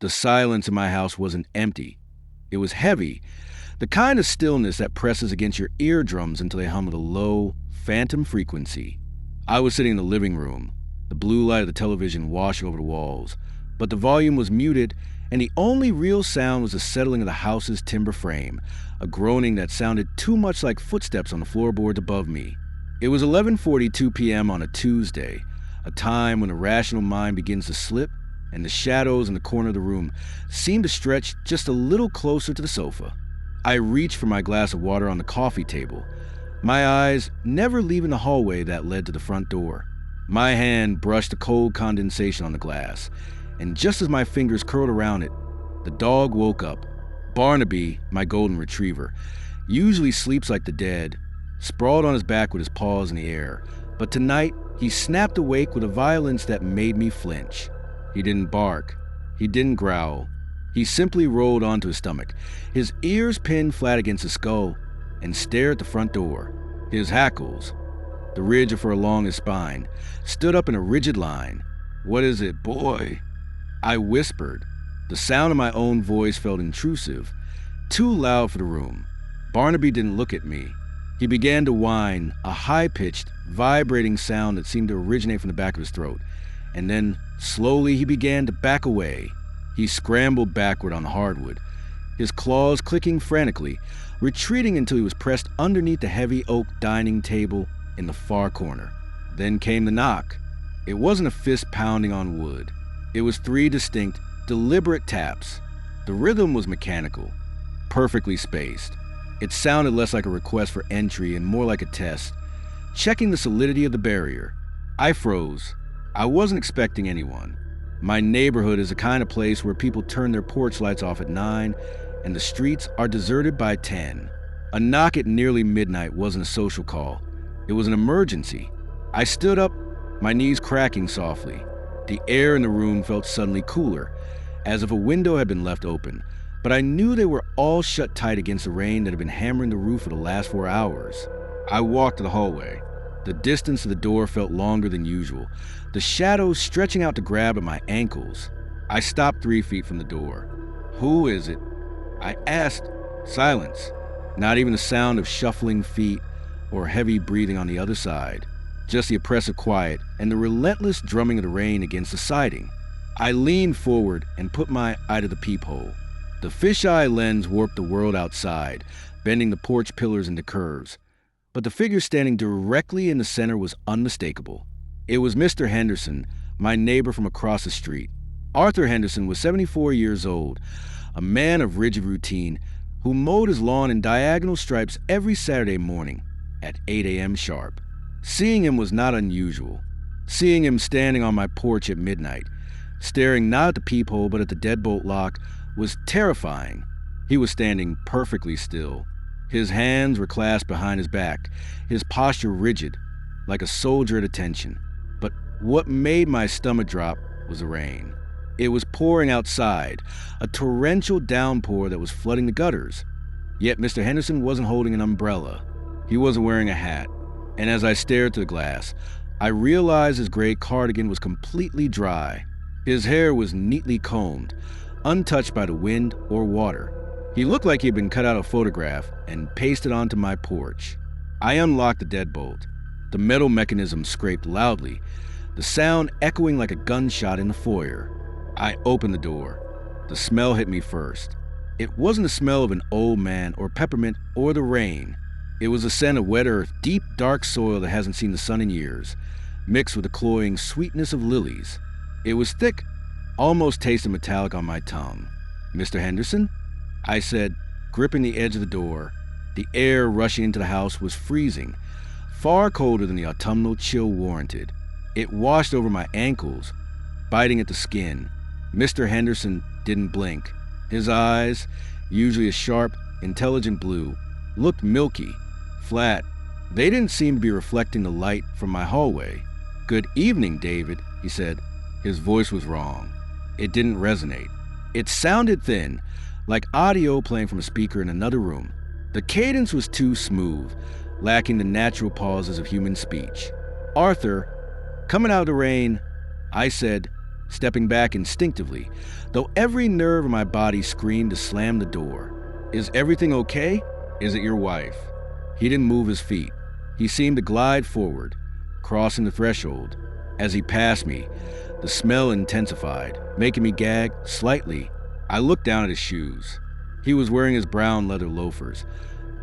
The silence in my house wasn't empty. It was heavy, the kind of stillness that presses against your eardrums until they hum at a low, phantom frequency. I was sitting in the living room, the blue light of the television washing over the walls, but the volume was muted, and the only real sound was the settling of the house's timber frame, a groaning that sounded too much like footsteps on the floorboards above me. It was 11:42 p.m. on a Tuesday, a time when the rational mind begins to slip, and the shadows in the corner of the room seemed to stretch just a little closer to the sofa. I reached for my glass of water on the coffee table, my eyes never leaving the hallway that led to the front door. My hand brushed the cold condensation on the glass, and just as my fingers curled around it, the dog woke up. Barnaby, my golden retriever, usually sleeps like the dead, sprawled on his back with his paws in the air, but tonight he snapped awake with a violence that made me flinch. He didn't bark. He didn't growl. He simply rolled onto his stomach, his ears pinned flat against his skull, and stared at the front door. His hackles, the ridge of fur along his spine, stood up in a rigid line. "What is it, boy?" I whispered. The sound of my own voice felt intrusive, too loud for the room. Barnaby didn't look at me. He began to whine, a high-pitched, vibrating sound that seemed to originate from the back of his throat. And then, slowly, he began to back away. He scrambled backward on the hardwood, his claws clicking frantically, retreating until he was pressed underneath the heavy oak dining table in the far corner. Then came the knock. It wasn't a fist pounding on wood. It was 3 distinct, deliberate taps. The rhythm was mechanical, perfectly spaced. It sounded less like a request for entry and more like a test, checking the solidity of the barrier. I froze. I wasn't expecting anyone. My neighborhood is the kind of place where people turn their porch lights off at 9 and the streets are deserted by 10. A knock at nearly midnight wasn't a social call. It was an emergency. I stood up, my knees cracking softly. The air in the room felt suddenly cooler, as if a window had been left open, but I knew they were all shut tight against the rain that had been hammering the roof for the last 4 hours. I walked to the hallway. The distance to the door felt longer than usual, the shadows stretching out to grab at my ankles. I stopped 3 feet from the door. "Who is it?" I asked. Silence. Not even the sound of shuffling feet or heavy breathing on the other side. Just the oppressive quiet and the relentless drumming of the rain against the siding. I leaned forward and put my eye to the peephole. The fisheye lens warped the world outside, bending the porch pillars into curves. But the figure standing directly in the center was unmistakable. It was Mr. Henderson, my neighbor from across the street. Arthur Henderson was 74 years old, a man of rigid routine who mowed his lawn in diagonal stripes every Saturday morning at 8 a.m. sharp. Seeing him was not unusual. Seeing him standing on my porch at midnight, staring not at the peephole but at the deadbolt lock, was terrifying. He was standing perfectly still. His hands were clasped behind his back, his posture rigid, like a soldier at attention. But what made my stomach drop was the rain. It was pouring outside, a torrential downpour that was flooding the gutters. Yet Mr. Henderson wasn't holding an umbrella. He wasn't wearing a hat. And as I stared through the glass, I realized his gray cardigan was completely dry. His hair was neatly combed, untouched by the wind or water. He looked like he had been cut out of a photograph and pasted onto my porch. I unlocked the deadbolt. The metal mechanism scraped loudly, the sound echoing like a gunshot in the foyer. I opened the door. The smell hit me first. It wasn't the smell of an old man or peppermint or the rain. It was the scent of wet earth, deep, dark soil that hasn't seen the sun in years, mixed with the cloying sweetness of lilies. It was thick, almost tasted metallic on my tongue. "Mr. Henderson?" I said, gripping the edge of the door. The air rushing into the house was freezing, far colder than the autumnal chill warranted. It washed over my ankles, biting at the skin. Mr. Henderson didn't blink. His eyes, usually a sharp, intelligent blue, looked milky, flat. They didn't seem to be reflecting the light from my hallway. "Good evening, David," he said. His voice was wrong. It didn't resonate. It sounded thin, like audio playing from a speaker in another room. The cadence was too smooth, lacking the natural pauses of human speech. "Arthur, coming out of the rain," I said, stepping back instinctively, though every nerve in my body screamed to slam the door. Is everything okay? Is it your wife? He didn't move his feet. He seemed to glide forward, crossing the threshold. As he passed me, the smell intensified, making me gag slightly. I looked down at his shoes. He was wearing his brown leather loafers,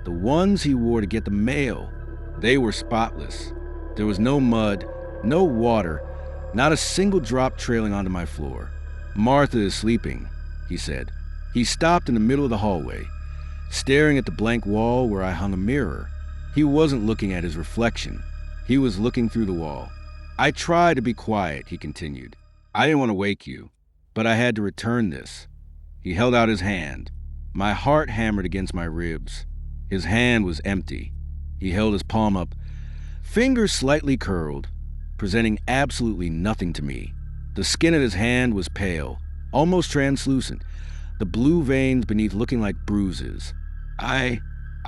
the ones he wore to get the mail. They were spotless. There was no mud, no water, not a single drop trailing onto my floor. "Martha is sleeping," he said. He stopped in the middle of the hallway, staring at the blank wall where I hung a mirror. He wasn't looking at his reflection. He was looking through the wall. "I tried to be quiet," he continued. "I didn't want to wake you, but I had to return this." He held out his hand. My heart hammered against my ribs. His hand was empty. He held his palm up, fingers slightly curled, presenting absolutely nothing to me. The skin of his hand was pale, almost translucent, the blue veins beneath looking like bruises. I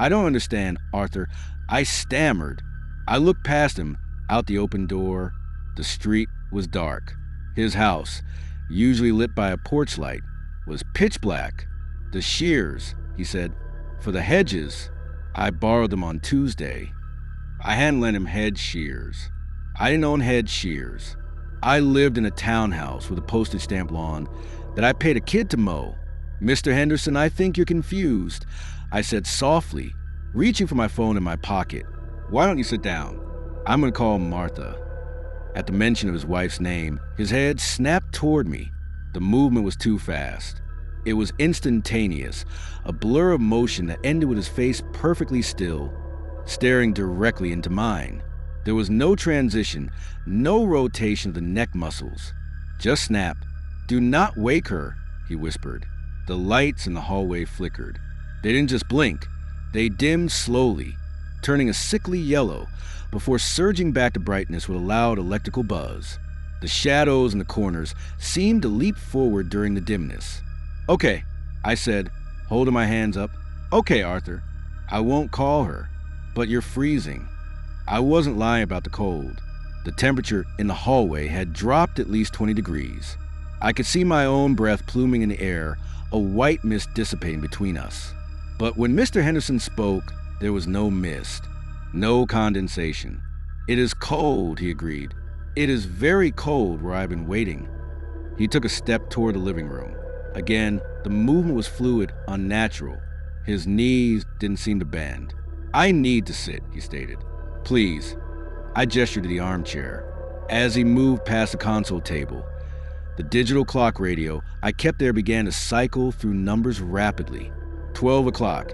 don't understand, Arthur," I stammered. I looked past him, out the open door. The street was dark. His house, usually lit by a porch light, was pitch black. "The shears," he said. "For the hedges. I borrowed them on Tuesday." I hadn't lent him hedge shears. I didn't own hedge shears. I lived in a townhouse with a postage stamp lawn that I paid a kid to mow. "Mr. Henderson, I think you're confused," I said softly, reaching for my phone in my pocket. "Why don't you sit down? I'm going to call Martha." At the mention of his wife's name, his head snapped toward me. The movement was too fast. It was instantaneous, a blur of motion that ended with his face perfectly still, staring directly into mine. There was no transition, no rotation of the neck muscles. Just snap. "Do not wake her," he whispered. The lights in the hallway flickered. They didn't just blink. They dimmed slowly, turning a sickly yellow before surging back to brightness with a loud electrical buzz. The shadows in the corners seemed to leap forward during the dimness. "Okay," I said, holding my hands up. "Okay, Arthur. I won't call her, but you're freezing." I wasn't lying about the cold. The temperature in the hallway had dropped at least 20 degrees. I could see my own breath pluming in the air, a white mist dissipating between us. But when Mr. Henderson spoke, there was no mist, no condensation. "It is cold," he agreed. "It is very cold where I've been waiting." He took a step toward the living room. Again, the movement was fluid, unnatural. His knees didn't seem to bend. "I need to sit," he stated. "Please." I gestured to the armchair. As he moved past the console table, the digital clock radio I kept there began to cycle through numbers rapidly. 12 o'clock,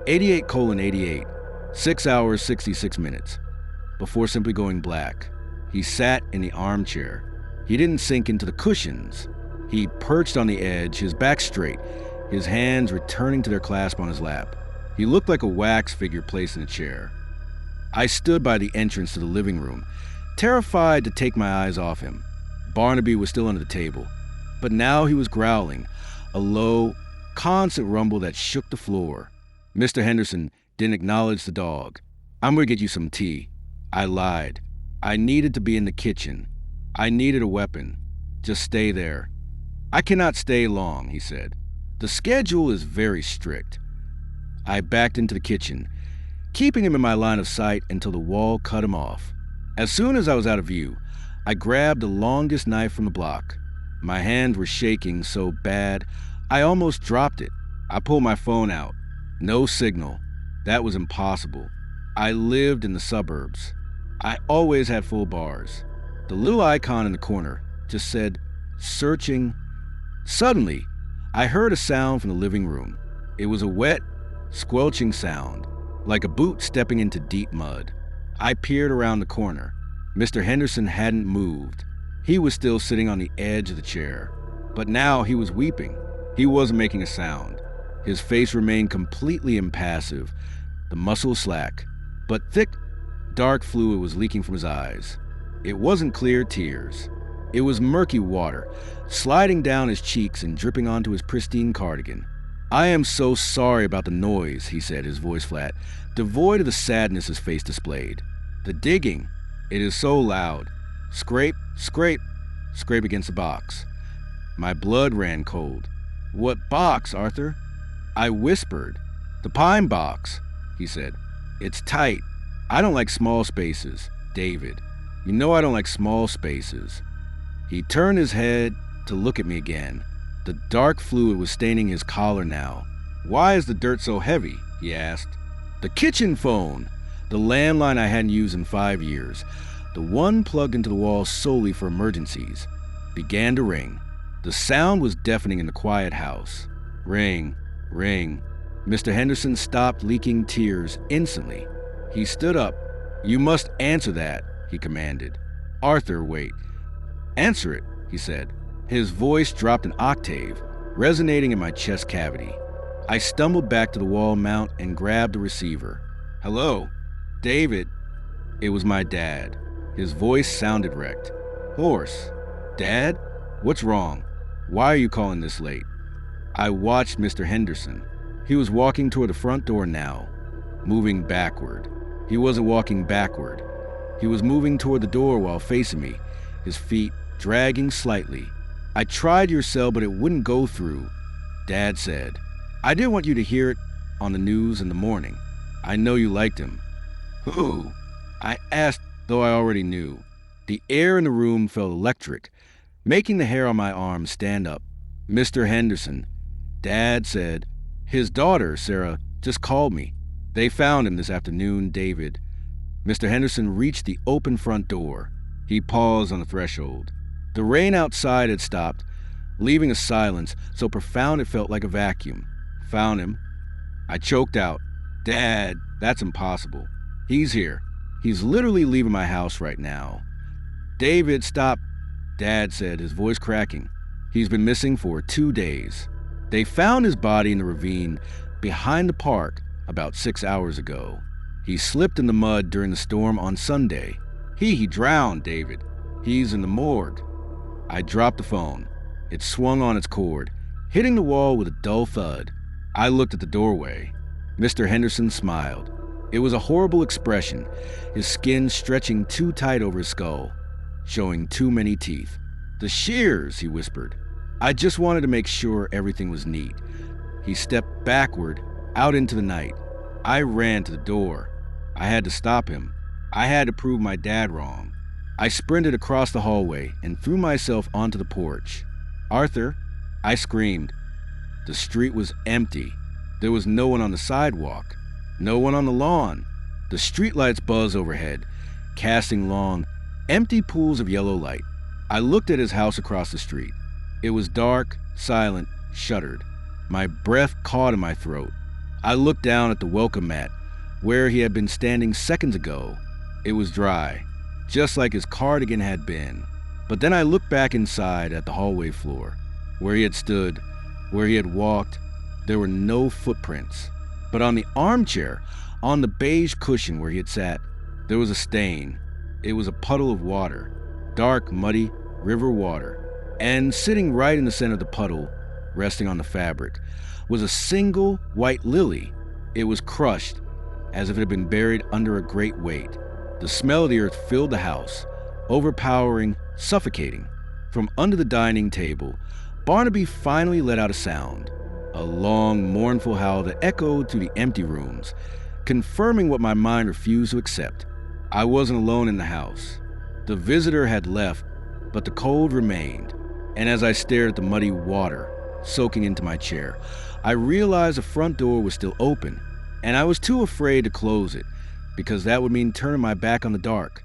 88:88, 6 hours, 66 minutes, before simply going black. He sat in the armchair. He didn't sink into the cushions. He perched on the edge, his back straight, his hands returning to their clasp on his lap. He looked like a wax figure placed in a chair. I stood by the entrance to the living room, terrified to take my eyes off him. Barnaby was still under the table, but now he was growling, a low, constant rumble that shook the floor. Mr. Henderson didn't acknowledge the dog. "I'm going to get you some tea." I lied. I needed to be in the kitchen. I needed a weapon. "Just stay there." "I cannot stay long," he said. "The schedule is very strict." I backed into the kitchen, keeping him in my line of sight until the wall cut him off. As soon as I was out of view, I grabbed the longest knife from the block. My hands were shaking so bad, I almost dropped it. I pulled my phone out. No signal. That was impossible. I lived in the suburbs. I always had full bars. The little icon in the corner just said, "Searching." Suddenly, I heard a sound from the living room. It was a wet, squelching sound, like a boot stepping into deep mud. I peered around the corner. Mr. Henderson hadn't moved. He was still sitting on the edge of the chair. But now he was weeping. He wasn't making a sound. His face remained completely impassive, the muscles slack, but thick, dark fluid was leaking from his eyes. It wasn't clear tears. It was murky water, sliding down his cheeks and dripping onto his pristine cardigan. "I am so sorry about the noise," he said, his voice flat, devoid of the sadness his face displayed. "The digging, it is so loud. Scrape, scrape, scrape against the box. My blood ran cold. "What box, Arthur?" I whispered. "The pine box," he said. "It's tight. I don't like small spaces, David. You know I don't like small spaces." He turned his head to look at me again. The dark fluid was staining his collar now. "Why is the dirt so heavy?" he asked. "The kitchen phone, the landline I hadn't used in 5 years, the one plugged into the wall solely for emergencies, began to ring. The sound was deafening in the quiet house. Ring, ring. Mr. Henderson stopped leaking tears instantly. He stood up. "You must answer that," he commanded. "Arthur, wait." "Answer it," he said. His voice dropped an octave, resonating in my chest cavity. I stumbled back to the wall mount and grabbed the receiver. "Hello? David?" It was my dad. His voice sounded wrecked. "Hoarse. Dad? What's wrong? Why are you calling this late?" I watched Mr. Henderson. He was walking toward the front door now, moving backward. He wasn't walking backward. He was moving toward the door while facing me, his feet dragging slightly. "I tried your cell, but it wouldn't go through," Dad said. "I didn't want you to hear it on the news in the morning. I know you liked him." "Who?" I asked, though I already knew. The air in the room felt electric, making the hair on my arm stand up. "Mr. Henderson," Dad said. "His daughter, Sarah, just called me. They found him this afternoon, David." Mr. Henderson reached the open front door. He paused on the threshold. The rain outside had stopped, leaving a silence so profound it felt like a vacuum. "Found him." I choked out. "Dad, that's impossible. He's here. He's literally leaving my house right now." "David, stop," Dad said, his voice cracking. "He's been missing for 2 days. They found his body in the ravine behind the park about 6 hours ago. He slipped in the mud during the storm on Sunday. He drowned, David. He's in the morgue." I dropped the phone. It swung on its cord, hitting the wall with a dull thud. I looked at the doorway. Mr. Henderson smiled. It was a horrible expression, his skin stretching too tight over his skull, showing too many teeth. "The shears," he whispered. I just wanted to make sure everything was neat. He stepped backward, out into the night. I ran to the door. I had to stop him. I had to prove my dad wrong. I sprinted across the hallway and threw myself onto the porch. "Arthur," I screamed. The street was empty. There was no one on the sidewalk, no one on the lawn. The streetlights buzzed overhead, casting long, empty pools of yellow light. I looked at his house across the street. It was dark, silent, shuttered. My breath caught in my throat. I looked down at the welcome mat, where he had been standing seconds ago. It was dry, just like his cardigan had been. But then I looked back inside at the hallway floor, where he had stood, where he had walked. There were no footprints. But on the armchair, on the beige cushion where he had sat, there was a stain. It was a puddle of water, dark, muddy river water. And sitting right in the center of the puddle, resting on the fabric, was a single white lily. It was crushed, as if it had been buried under a great weight. The smell of the earth filled the house, overpowering, suffocating. From under the dining table, Barnaby finally let out a sound, a long, mournful howl that echoed through the empty rooms, confirming what my mind refused to accept. I wasn't alone in the house. The visitor had left, but the cold remained. And as I stared at the muddy water soaking into my chair, I realized the front door was still open, and I was too afraid to close it, because that would mean turning my back on the dark.